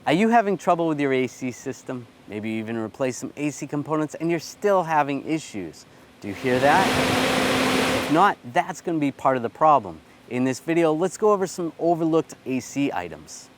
Are you having trouble with your AC system? Maybe you even replaced some AC components and you're still having issues. Do you hear that? If not, that's going to be part of the problem. In this video, let's go over some overlooked AC items.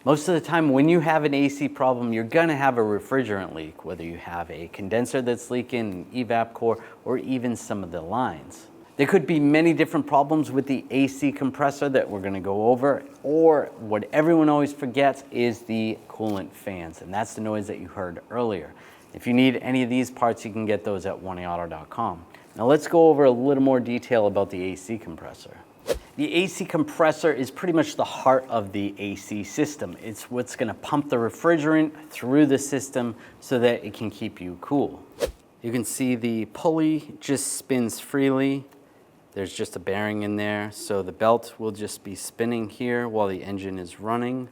Most of the time when you have an AC problem, you're gonna have a refrigerant leak, whether you have a condenser that's leaking, an evap core, or even some of the lines. There could be many different problems with the AC compressor that we're gonna go over, or what everyone always forgets is the coolant fans, and that's the noise that you heard earlier. If you need any of these parts, you can get those at oneauto.com. Now let's go over a little more detail about the AC compressor. The AC compressor is pretty much the heart of the AC system. It's what's going to pump the refrigerant through the system so that it can keep you cool. You can see the pulley just spins freely. There's just a bearing in there, so the belt will just be spinning here while the engine is running.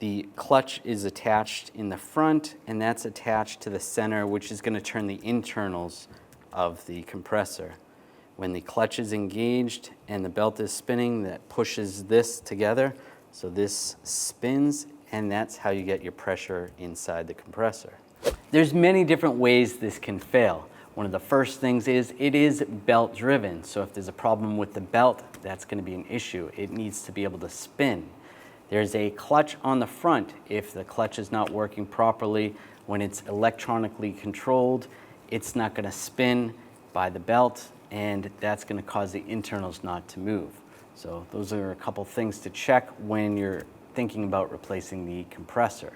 The clutch is attached in the front, and that's attached to the center, which is going to turn the internals of the compressor. When the clutch is engaged and the belt is spinning, that pushes this together. So this spins, and that's how you get your pressure inside the compressor. There's many different ways this can fail. One of the first things is it is belt driven. So if there's a problem with the belt, that's going to be an issue. It needs to be able to spin. There's a clutch on the front. If the clutch is not working properly, when it's electronically controlled, it's not going to spin by the belt, and that's going to cause the internals not to move. So those are a couple things to check when you're thinking about replacing the compressor.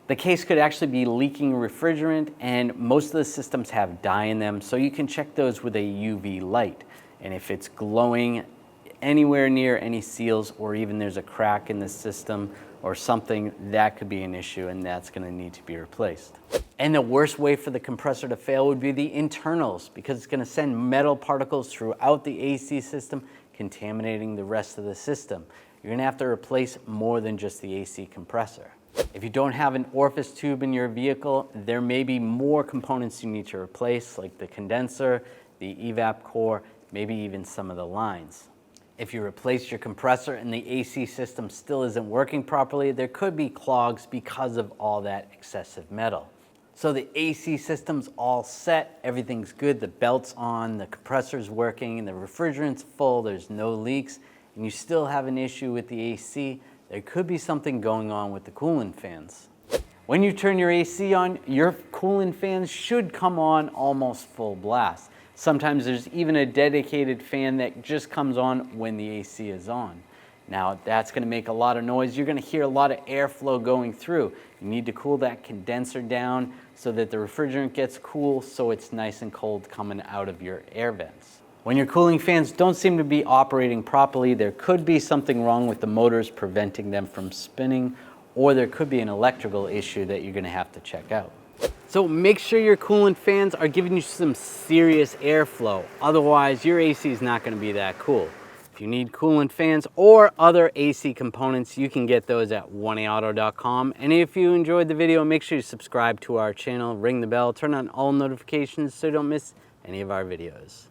The case could actually be leaking refrigerant, and most of the systems have dye in them, so you can check those with a UV light. And if it's glowing anywhere near any seals, or even there's a crack in the system or something, that could be an issue, and that's going to need to be replaced. And the worst way for the compressor to fail would be the internals, because it's going to send metal particles throughout the AC system, contaminating the rest of the system. You're going to have to replace more than just the AC compressor. If you don't have an orifice tube in your vehicle, there may be more components you need to replace, like the condenser, the evap core, maybe even some of the lines. If you replace your compressor and the AC system still isn't working properly, there could be clogs because of all that excessive metal. So the AC system's all set, everything's good, the belt's on, the compressor's working, and the refrigerant's full, there's no leaks, and you still have an issue with the AC, there could be something going on with the coolant fans. When you turn your AC on, your coolant fans should come on almost full blast. Sometimes there's even a dedicated fan that just comes on when the AC is on. Now that's going to make a lot of noise. You're going to hear a lot of airflow going through. You need to cool that condenser down so that the refrigerant gets cool, so it's nice and cold coming out of your air vents. When your cooling fans don't seem to be operating properly, there could be something wrong with the motors preventing them from spinning, or there could be an electrical issue that you're going to have to check out. So make sure your coolant fans are giving you some serious airflow. Otherwise, your AC is not going to be that cool. If you need coolant fans or other AC components, you can get those at oneauto.com. And if you enjoyed the video, make sure you subscribe to our channel, ring the bell, turn on all notifications so you don't miss any of our videos.